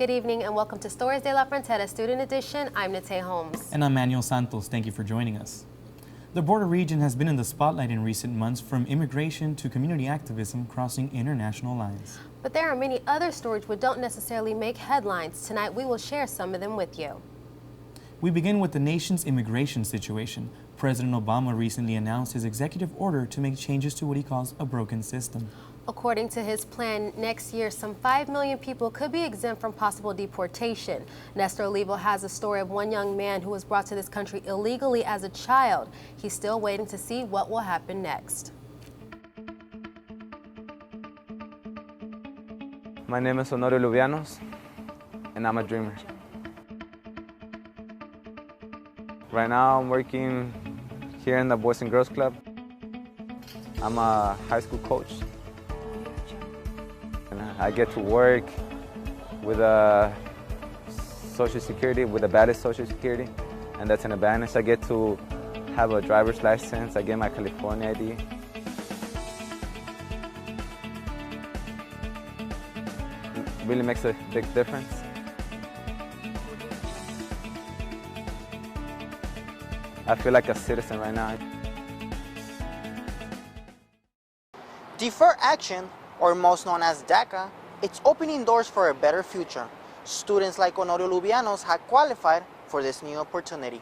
Good evening and welcome to Stories de la Frontera Student Edition. I'm Nate Holmes. And I'm Manuel Santos. Thank you for joining us. The border region has been in the spotlight in recent months, from immigration to community activism crossing international lines. But there are many other stories which don't necessarily make headlines. Tonight we will share some of them with you. We begin with the nation's immigration situation. President Obama recently announced his executive order to make changes to what he calls a broken system. According to his plan, next year some 5 million people could be exempt from possible deportation. Nestor Olivo has a story of one young man who was brought to this country illegally as a child. He's still waiting to see what will happen next. My name is Honorio Lubianos, and I'm a dreamer. Right now I'm working here in the Boys and Girls Club. I'm a high school coach. And I get to work with Social Security, with the baddest Social Security, and that's an advantage. I get to have a driver's license. I get my California ID. It really makes a big difference. I feel like a citizen right now. Deferred action, or most known as DACA, it's opening doors for a better future. Students like Honorio Lubianos had qualified for this new opportunity.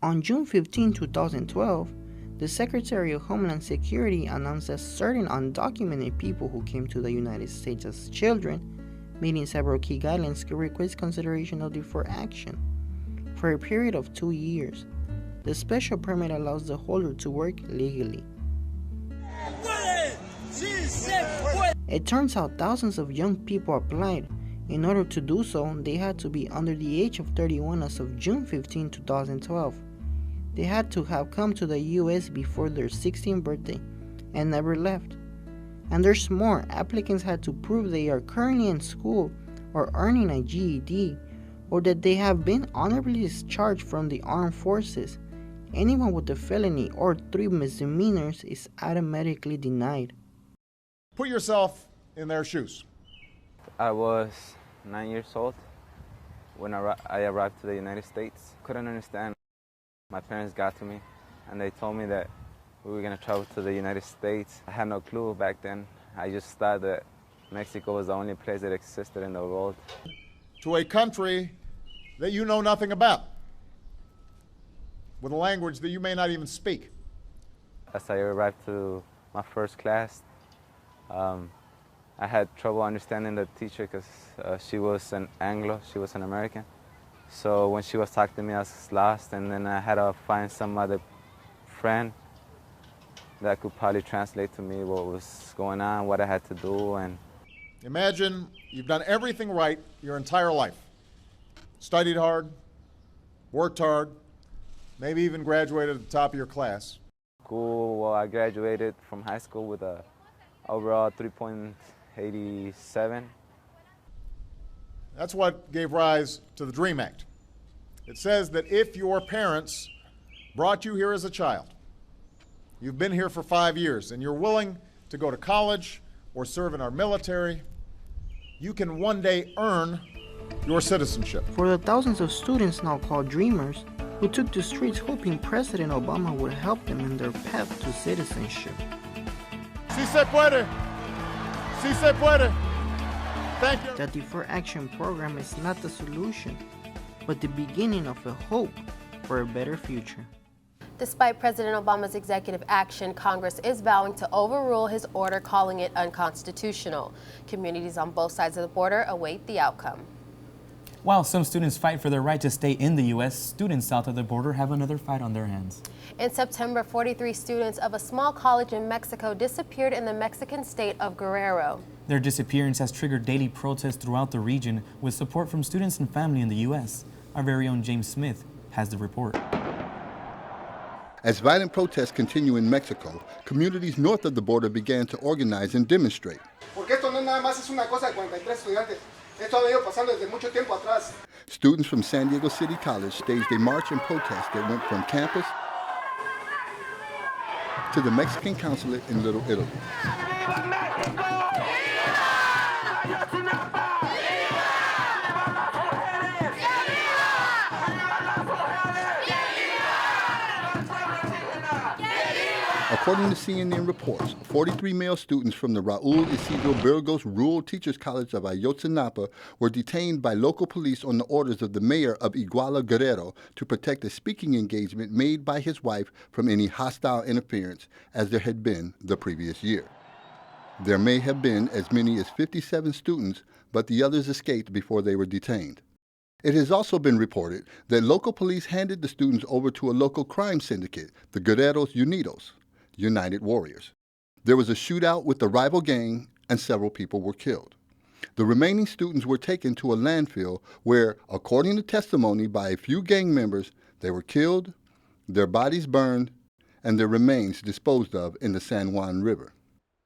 On June 15, 2012, the Secretary of Homeland Security announced that certain undocumented people who came to the United States as children, meeting several key guidelines, could request consideration of deferred action for a period of 2 years. The special permit allows the holder to work legally. It turns out thousands of young people applied. In order to do so, they had to be under the age of 31 as of June 15, 2012. They had to have come to the U.S. before their 16th birthday and never left. And there's more. Applicants had to prove they are currently in school or earning a GED, or that they have been honorably discharged from the armed forces. Anyone with a felony or 3 misdemeanors is automatically denied. Put yourself in their shoes. I was 9 years old when I arrived to the United States. Couldn't understand. My parents got to me and they told me that we were going to travel to the United States. I had no clue back then. I just thought that Mexico was the only place that existed in the world. To a country that you know nothing about, with a language that you may not even speak. As I arrived to my first class, I had trouble understanding the teacher because she was an Anglo, she was an American. So when she was talking to me, I was lost, and then I had to find some other friend that could probably translate to me what was going on, what I had to do. And imagine you've done everything right your entire life. Studied hard, worked hard, maybe even graduated at the top of your class. Cool. Well, I graduated from high school with a overall 3.87. That's what gave rise to the DREAM Act. It says that if your parents brought you here as a child, you've been here for 5 years, and you're willing to go to college or serve in our military, you can one day earn your citizenship. For the thousands of students now called dreamers, who took to streets hoping President Obama would help them in their path to citizenship. Si se puede. Si se puede. Thank you. The Deferred Action Program is not the solution, but the beginning of a hope for a better future. Despite President Obama's executive action, Congress is vowing to overrule his order, calling it unconstitutional. Communities on both sides of the border await the outcome. While some students fight for their right to stay in the U.S., students south of the border have another fight on their hands. In September, 43 students of a small college in Mexico disappeared in the Mexican state of Guerrero. Their disappearance has triggered daily protests throughout the region, with support from students and family in the U.S. Our very own James Smith has the report. As violent protests continue in Mexico, communities north of the border began to organize and demonstrate. Students from San Diego City College staged a march and protest that went from campus to the Mexican consulate in Little Italy. According to CNN reports, 43 male students from the Raul Ysidro Burgos Rural Teachers College of Ayotzinapa were detained by local police on the orders of the mayor of Iguala Guerrero to protect a speaking engagement made by his wife from any hostile interference, as there had been the previous year. There may have been as many as 57 students, but the others escaped before they were detained. It has also been reported that local police handed the students over to a local crime syndicate, the Guerreros Unidos, United Warriors. There was a shootout with the rival gang and several people were killed. The remaining students were taken to a landfill where, according to testimony by a few gang members, they were killed, their bodies burned, and their remains disposed of in the San Juan River.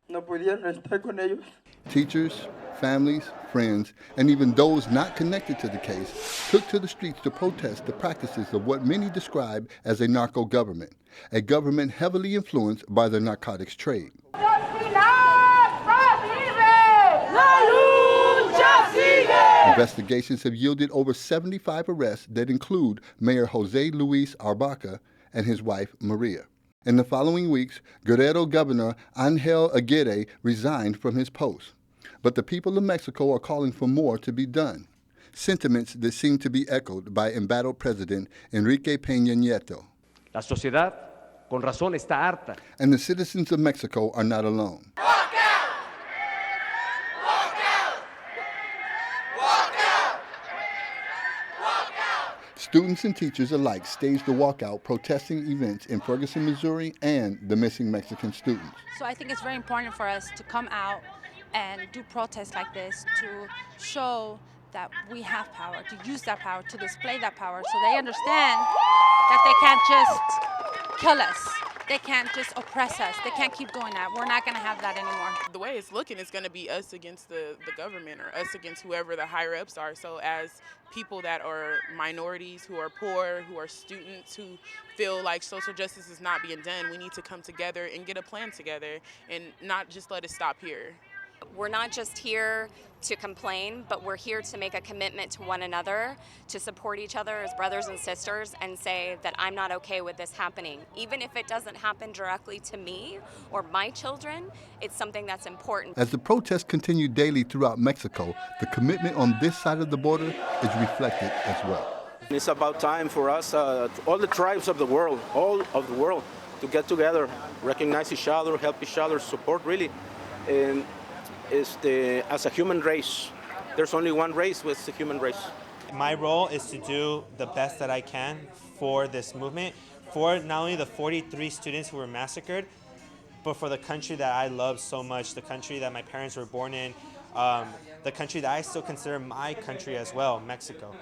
No podían estar con ellos. Teachers, families, friends, and even those not connected to the case took to the streets to protest the practices of what many describe as a narco government, a government heavily influenced by the narcotics trade. Investigations have yielded over 75 arrests that include Mayor Jose Luis Arbaca and his wife Maria. In the following weeks, Guerrero Governor Angel Aguirre resigned from his post. But the people of Mexico are calling for more to be done, sentiments that seem to be echoed by embattled President Enrique Peña Nieto. La sociedad, con razón, está harta. And the citizens of Mexico are not alone. Walk out! Walk out! Walk out! Walk out! Students and teachers alike staged a walkout protesting events in Ferguson, Missouri, and the missing Mexican students. So I think it's very important for us to come out and do protests like this to show that we have power, to use that power, to display that power, so they understand that they can't just kill us. They can't just oppress us. They can't keep doing that. We're not going to have that anymore. The way it's looking is going to be us against the government or us against whoever the higher ups are. So as people that are minorities, who are poor, who are students, who feel like social justice is not being done, we need to come together and get a plan together and not just let it stop here. We're not just here to complain, but we're here to make a commitment to one another, to support each other as brothers and sisters, and say that I'm not okay with this happening. Even if it doesn't happen directly to me or my children, it's something that's important. As the protests continue daily throughout Mexico, the commitment on this side of the border is reflected as well. It's about time for us, all the tribes of the world, to get together, recognize each other, help each other, support really. And as a human race, there's only one race, with the human race. My role is to do the best that I can for this movement, for not only the 43 students who were massacred, but for the country that I love so much, the country that my parents were born in, the country that I still consider my country as well, Mexico.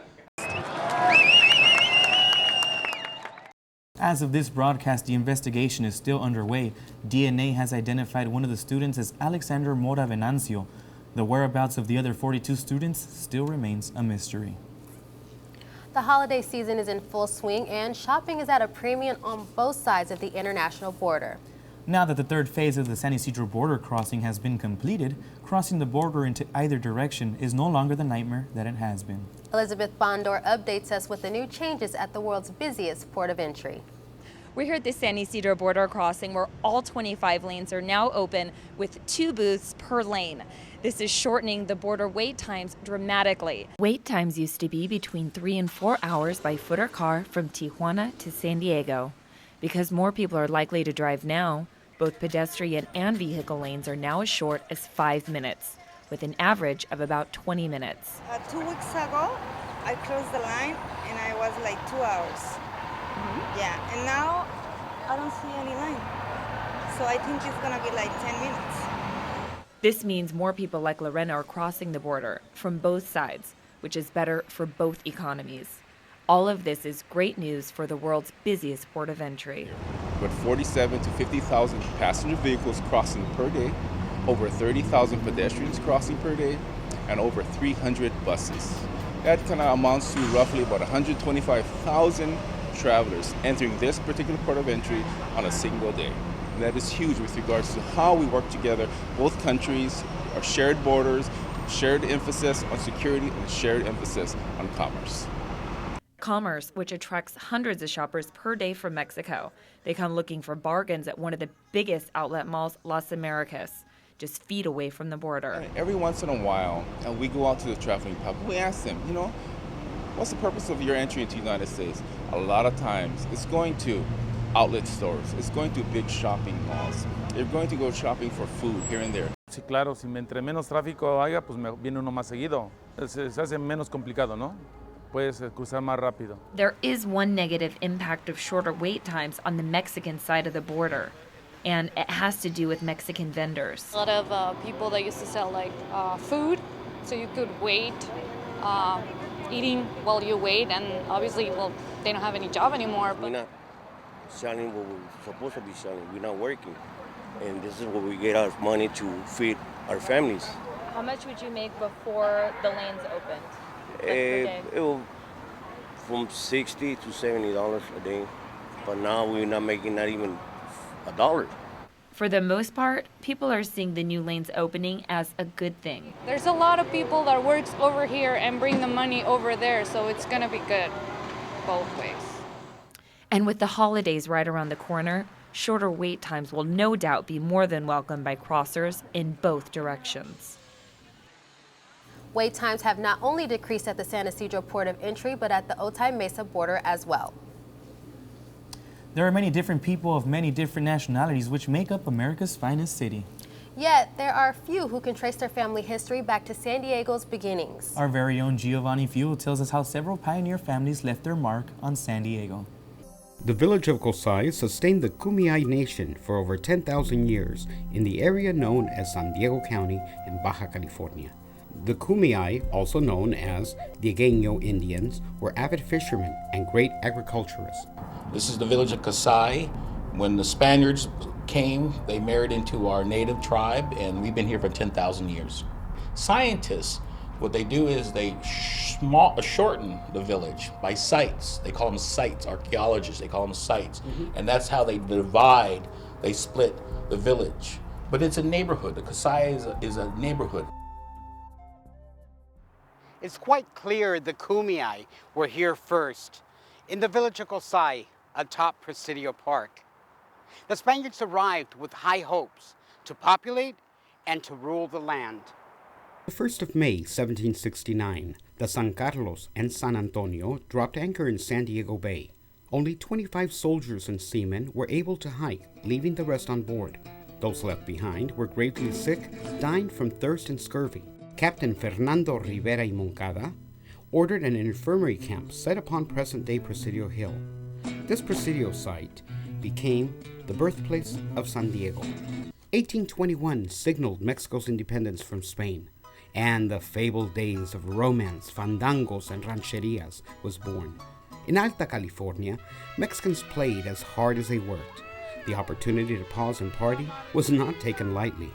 As of this broadcast, the investigation is still underway. DNA has identified one of the students as Alexander Mora Venancio. The whereabouts of the other 42 students still remains a mystery. The holiday season is in full swing and shopping is at a premium on both sides of the international border. Now that the third phase of the San Ysidro border crossing has been completed, crossing the border into either direction is no longer the nightmare that it has been. Elizabeth Bondor updates us with the new changes at the world's busiest port of entry. We're here at the San Ysidro border crossing where all 25 lanes are now open with 2 booths per lane. This is shortening the border wait times dramatically. Wait times used to be between 3 and 4 hours by foot or car from Tijuana to San Diego. Because more people are likely to drive now, both pedestrian and vehicle lanes are now as short as 5 minutes, with an average of about 20 minutes. 2 weeks ago, I closed the line and I was like 2 hours. Yeah, and now I don't see any line. So I think it's gonna be like 10 minutes. This means more people like Lorena are crossing the border from both sides, which is better for both economies. All of this is great news for the world's busiest port of entry. With 47 to 50,000 passenger vehicles crossing per day, over 30,000 pedestrians crossing per day, and over 300 buses. That kind of amounts to roughly about 125,000 travelers entering this particular port of entry on a single day. And that is huge with regards to how we work together, both countries, our shared borders, shared emphasis on security, and shared emphasis on commerce. Commerce, which attracts hundreds of shoppers per day from Mexico. They come looking for bargains at one of the biggest outlet malls, Las Americas, just feet away from the border. Every once in a while, we go out to the traveling public, we ask them, what's the purpose of your entry into the United States? A lot of times, it's going to outlet stores, it's going to big shopping malls. They're going to go shopping for food here and there. Sí, claro, si entre menos tráfico haya, pues viene uno más seguido. Se hace menos complicado, ¿no? Puedes cruzar más rápido. There is one negative impact of shorter wait times on the Mexican side of the border, and it has to do with Mexican vendors. A lot of people that used to sell food, so you could wait, eating while you wait, and obviously, they don't have any job anymore. We're not selling what we're supposed to be selling. We're not working, and this is where we get our money to feed our families. How much would you make before the lanes opened? It will from $60 to $70 a day, but now we're not making not even $1. For the most part, people are seeing the new lanes opening as a good thing. There's a lot of people that works over here and bring the money over there, so it's gonna be good both ways. And with the holidays right around the corner, shorter wait times will no doubt be more than welcomed by crossers in both directions. Wait times have not only decreased at the San Ysidro port of entry, but at the Otay Mesa border as well. There are many different people of many different nationalities which make up America's finest city. Yet, there are few who can trace their family history back to San Diego's beginnings. Our very own Giovanni Fuel tells us how several pioneer families left their mark on San Diego. The village of Cosay sustained the Kumeyaay Nation for over 10,000 years in the area known as San Diego County in Baja California. The Kumeyaay, also known as Diegueño Indians, were avid fishermen and great agriculturists. This is the village of Cosay. When the Spaniards came, they married into our native tribe, and we've been here for 10,000 years. Scientists, what they do is they shorten the village by sites. They call them sites. Archaeologists, they call them sites. And that's how they divide, they split the village. But it's a neighborhood. The Cosay is a neighborhood. It's quite clear the Kumeyaay were here first, in the village of Cosay, atop Presidio Park. The Spaniards arrived with high hopes to populate and to rule the land. The 1st of May, 1769, the San Carlos and San Antonio dropped anchor in San Diego Bay. Only 25 soldiers and seamen were able to hike, leaving the rest on board. Those left behind were gravely sick, dying from thirst and scurvy. Captain Fernando Rivera y Moncada ordered an infirmary camp set upon present-day Presidio Hill. This Presidio site became the birthplace of San Diego. 1821 signaled Mexico's independence from Spain, and the fabled days of romance, fandangos, and rancherias was born. In Alta California, Mexicans played as hard as they worked. The opportunity to pause and party was not taken lightly.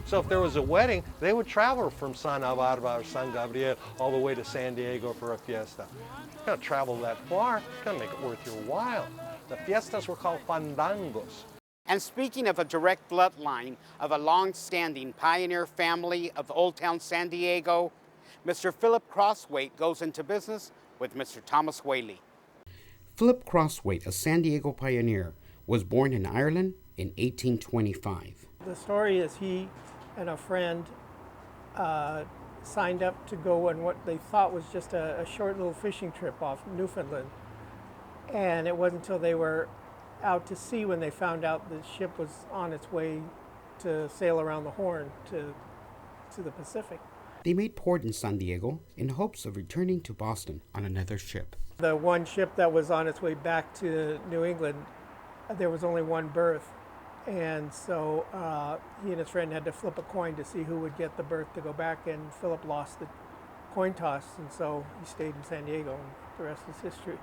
So if there was a wedding, they would travel from Santa Barbara or San Gabriel all the way to San Diego for a fiesta. You gotta travel that far, you gotta make it worth your while. The fiestas were called fandangos. And speaking of a direct bloodline of a long-standing pioneer family of Old Town San Diego, Mr. Philip Crosswaite goes into business with Mr. Thomas Whaley. Philip Crosswaite, a San Diego pioneer, was born in Ireland in 1825. The story is he and a friend signed up to go on what they thought was just a short little fishing trip off Newfoundland. And it wasn't until they were out to sea when they found out the ship was on its way to sail around the Horn to the Pacific. They made port in San Diego in hopes of returning to Boston on another ship. The one ship that was on its way back to New England, there was only one berth. And so he and his friend had to flip a coin to see who would get the berth to go back, and Philip lost the coin toss, and so he stayed in San Diego, and the rest is history.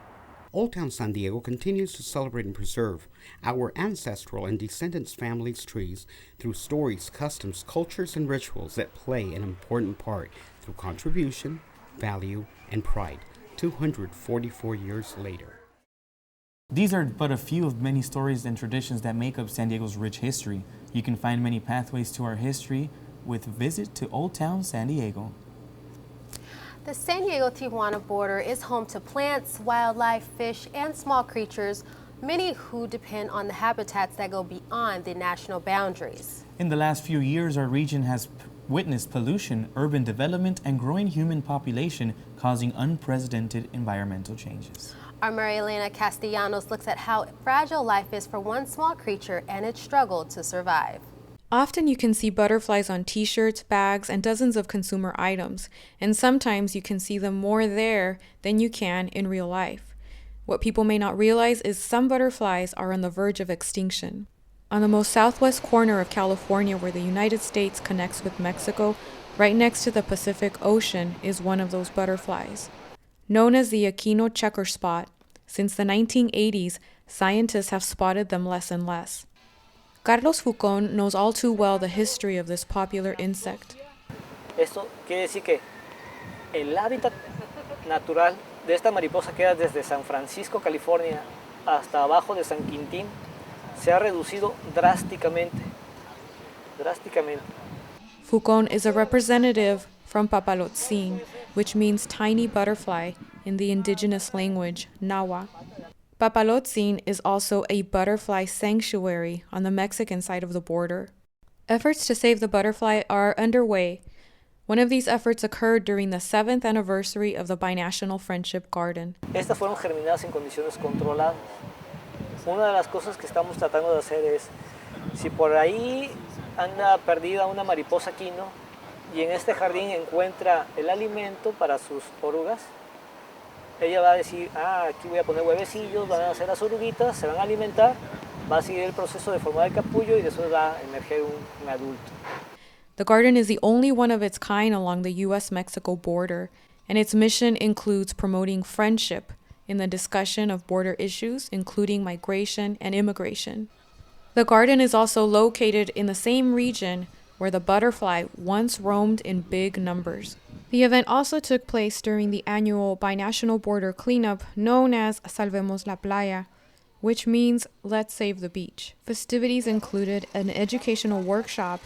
Old Town San Diego continues to celebrate and preserve our ancestral and descendants' families' trees through stories, customs, cultures, and rituals that play an important part through contribution, value, and pride 244 years later. These are but a few of many stories and traditions that make up San Diego's rich history. You can find many pathways to our history with a visit to Old Town San Diego. The San Diego-Tijuana border is home to plants, wildlife, fish, and small creatures, many who depend on the habitats that go beyond the national boundaries. In the last few years, our region has witnessed pollution, urban development, and growing human population causing unprecedented environmental changes. Our Marilena Castellanos looks at how fragile life is for one small creature and its struggle to survive. Often you can see butterflies on t-shirts, bags, and dozens of consumer items, and sometimes you can see them more there than you can in real life. What people may not realize is some butterflies are on the verge of extinction. On the most southwest corner of California, where the United States connects with Mexico, right next to the Pacific Ocean, is one of those butterflies. Known as the Aquino checker spot, since the 1980s, scientists have spotted them less and less. Carlos Fucón knows all too well the history of this popular insect. Esto quiere decir que el hábitat natural de esta mariposa queda desde San Francisco, California, hasta abajo de San Quintín, se ha reducido drásticamente. Fucón is a representative from Papalotzin, which means tiny butterfly in the indigenous language, Nahua. Papalotzin is also a butterfly sanctuary on the Mexican side of the border. Efforts to save the butterfly are underway. One of these efforts occurred during the 7th anniversary of the Binational Friendship Garden. Estas fueron germinadas en condiciones controladas. Una de las cosas que estamos tratando de hacer es, si por ahí anda perdida una mariposa quino y en este jardín encuentra el alimento para sus orugas, ella va a decir, aquí voy a poner huevecillos, van a hacer las oruguitas, se van a alimentar, va a seguir el proceso de formar el capullo y después va a emerger un adulto. The garden is the only one of its kind along the U.S.-Mexico border, and its mission includes promoting friendship in the discussion of border issues, including migration and immigration. The garden is also located in the same region where the butterfly once roamed in big numbers. The event also took place during the annual binational border cleanup known as Salvemos la Playa, which means Let's Save the Beach. Festivities included an educational workshop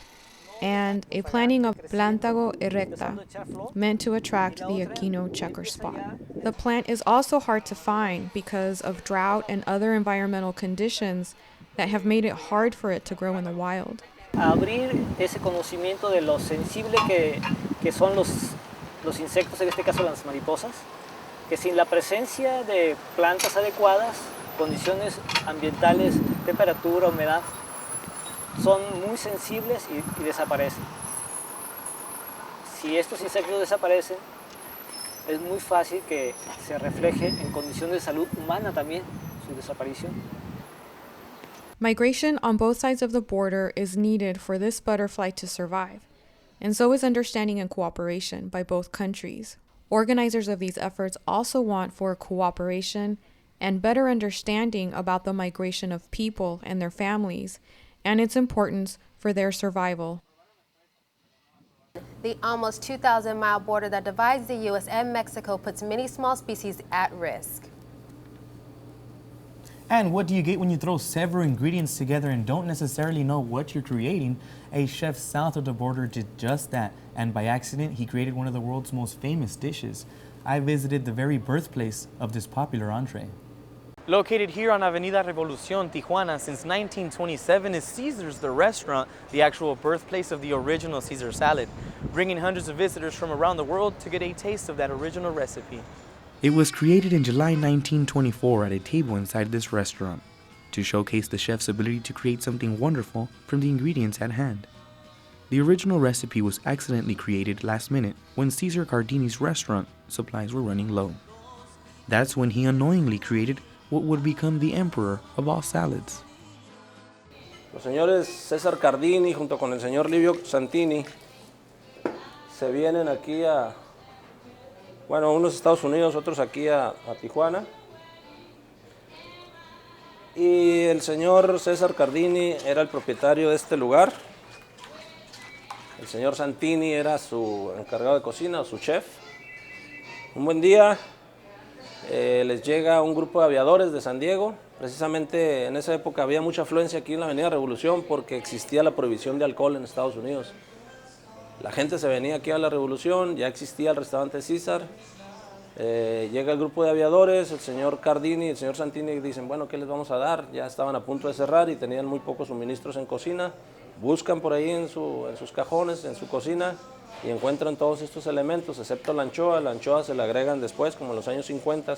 and a planting of Plantago erecta, meant to attract the Aquino checker spot. The plant is also hard to find because of drought and other environmental conditions that have made it hard for it to grow in the wild. Abrir ese conocimiento de lo sensible que son los insectos, en este caso las mariposas, que sin la presencia de plantas adecuadas, condiciones ambientales, temperatura, humedad, son muy sensibles y desaparecen. Si estos insectos desaparecen, es muy fácil que se refleje en condiciones de salud humana también su desaparición. Migration on both sides of the border is needed for this butterfly to survive, and so is understanding and cooperation by both countries. Organizers of these efforts also want for cooperation and better understanding about the migration of people and their families, and its importance for their survival. The almost 2,000-mile border that divides the U.S. and Mexico puts many small species at risk. And what do you get when you throw several ingredients together and don't necessarily know what you're creating? A chef south of the border did just that, and by accident, he created one of the world's most famous dishes. I visited the very birthplace of this popular entree. Located here on Avenida Revolucion, Tijuana, since 1927 is Ysidro's, the restaurant, the actual birthplace of the original Caesar salad, bringing hundreds of visitors from around the world to get a taste of that original recipe. It was created in July 1924 at a table inside this restaurant to showcase the chef's ability to create something wonderful from the ingredients at hand. The original recipe was accidentally created last minute when Cesar Cardini's restaurant supplies were running low. That's when he unknowingly created what would become the emperor of all salads. Los señores César Cardini junto con el señor Livio Santini se vienen aquí a, bueno, unos a Estados Unidos, otros aquí a Tijuana. Y el señor César Cardini era el propietario de este lugar. El señor Santini era su encargado de cocina o su chef. Un buen día les llega un grupo de aviadores de San Diego. Precisamente en esa época había mucha afluencia aquí en la Avenida Revolución porque existía la prohibición de alcohol en Estados Unidos. La gente se venía aquí a la Revolución, ya existía el restaurante César. Llega el grupo de aviadores, el señor Cardini y el señor Santini dicen, bueno, ¿qué les vamos a dar? Ya estaban a punto de cerrar y tenían muy pocos suministros en cocina. Buscan por ahí en sus cajones, en su cocina, y encuentran todos estos elementos, excepto la anchoa. La anchoa se la agregan después, como en los años 50.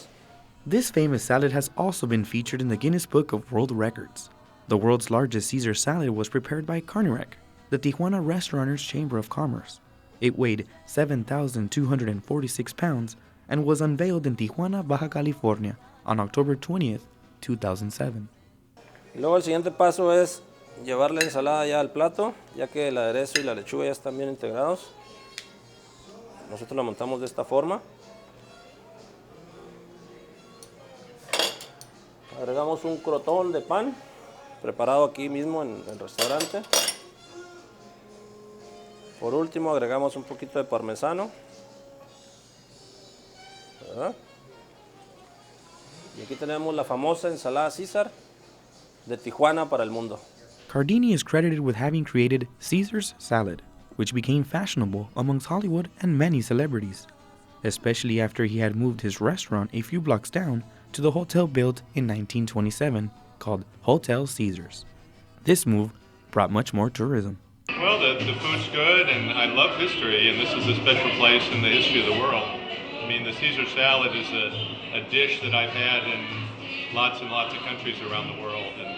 This famous salad has also been featured in the Guinness Book of World Records. The world's largest Caesar salad was prepared by Carnirec, the Tijuana Restauranters Chamber of Commerce. It weighed 7,246 pounds and was unveiled in Tijuana, Baja California on October 20th, 2007. Luego el siguiente paso es llevar la ensalada ya al plato, ya que el aderezo y la lechuga ya están bien integrados. Nosotros la montamos de esta forma. Agregamos un crotón de pan, preparado aquí mismo en el restaurante. Por último agregamos un poquito de parmesano. ¿Verdad? Y aquí tenemos la famosa ensalada César de Tijuana para el mundo. Cardini is credited with having created Caesar's salad, which became fashionable amongst Hollywood and many celebrities, especially after he had moved his restaurant a few blocks down to the hotel built in 1927 called Hotel Caesars. This move brought much more tourism. Well, the food's good, and I love history, and this is a special place in the history of the world. I mean, the Caesar salad is a dish that I've had in lots and lots of countries around the world, and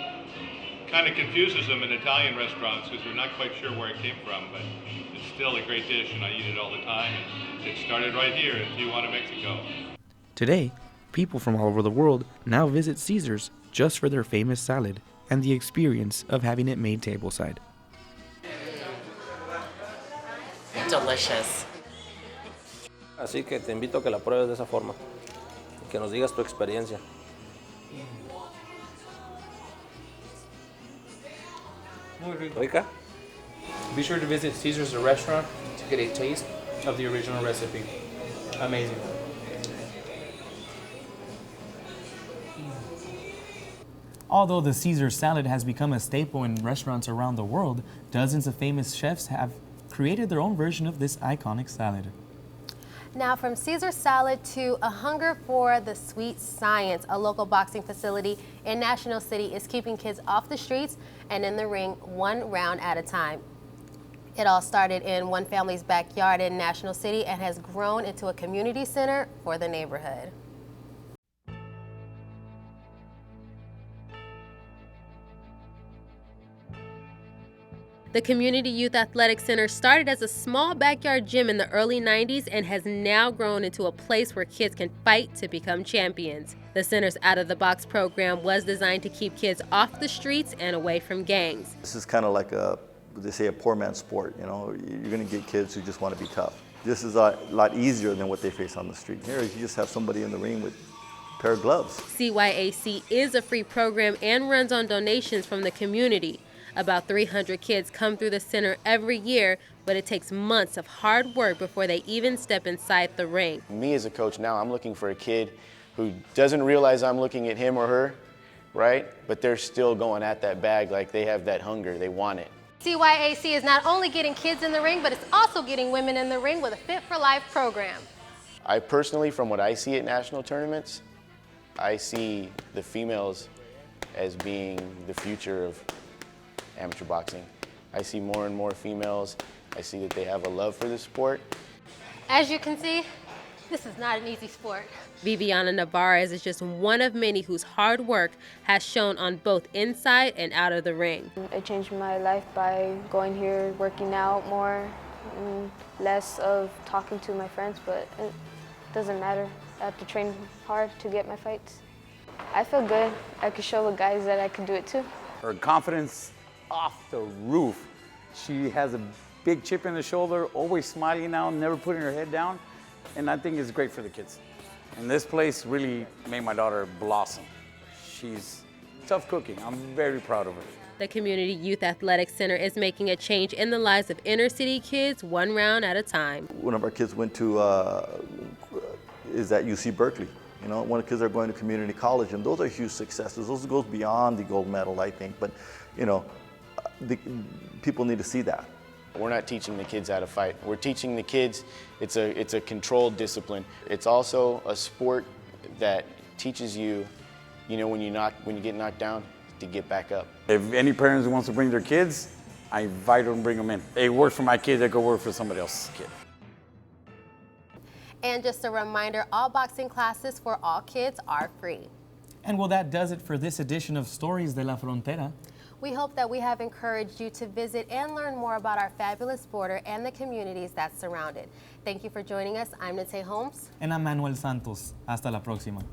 kind of confuses them in Italian restaurants because they're not quite sure where it came from, but it's still a great dish, and I eat it all the time, and it started right here in Tijuana, Mexico. Today, people from all over the world now visit Caesar's just for their famous salad and the experience of having it made tableside. Delicious. Así que te invito a que la pruebes de esa forma y que nos digas tu experiencia. ¿Rica? Be sure to visit Caesar's, the restaurant, to get a taste of the original recipe. Amazing. Although the Caesar salad has become a staple in restaurants around the world, dozens of famous chefs have created their own version of this iconic salad. Now, from Caesar salad to a hunger for the sweet science, a local boxing facility in National City is keeping kids off the streets and in the ring one round at a time. It all started in one family's backyard in National City and has grown into a community center for the neighborhood. The Community Youth Athletic Center started as a small backyard gym in the early 90s and has now grown into a place where kids can fight to become champions. The center's out-of-the-box program was designed to keep kids off the streets and away from gangs. This is kind of like they say, a poor man's sport. You know, you're going to get kids who just want to be tough. This is a lot easier than what they face on the street. Here, you just have somebody in the ring with a pair of gloves. CYAC is a free program and runs on donations from the community. About 300 kids come through the center every year, but it takes months of hard work before they even step inside the ring. Me as a coach now, I'm looking for a kid who doesn't realize I'm looking at him or her, right? But they're still going at that bag like they have that hunger, they want it. CYAC is not only getting kids in the ring, but it's also getting women in the ring with a Fit for Life program. I personally, from what I see at national tournaments, I see the females as being the future of amateur boxing. I see more and more females. I see that they have a love for the sport. As you can see, this is not an easy sport. Viviana Navarez is just one of many whose hard work has shown on both inside and out of the ring. It changed my life by going here, working out more, and less of talking to my friends, but it doesn't matter. I have to train hard to get my fights. I feel good. I could show the guys that I can do it too. Her confidence off the roof. She has a big chip in the shoulder, always smiling now, never putting her head down, and I think it's great for the kids. And this place really made my daughter blossom. She's tough cooking. I'm very proud of her. The Community Youth Athletic Center is making a change in the lives of inner city kids one round at a time. One of our kids went to, is at UC Berkeley. You know, one of the kids are going to community college, and those are huge successes. Those goes beyond the gold medal, I think, but, you know, people need to see that. We're not teaching the kids how to fight. We're teaching the kids it's a controlled discipline. It's also a sport that teaches you, when you get knocked down, to get back up. If any parents wants to bring their kids, I invite them to bring them in. It worked for my kids, I go work for somebody else's kid. And just a reminder, all boxing classes for all kids are free. And well, that does it for this edition of Stories de la Frontera. We hope that we have encouraged you to visit and learn more about our fabulous border and the communities that surround it. Thank you for joining us. I'm Nate Holmes. And I'm Manuel Santos. Hasta la próxima.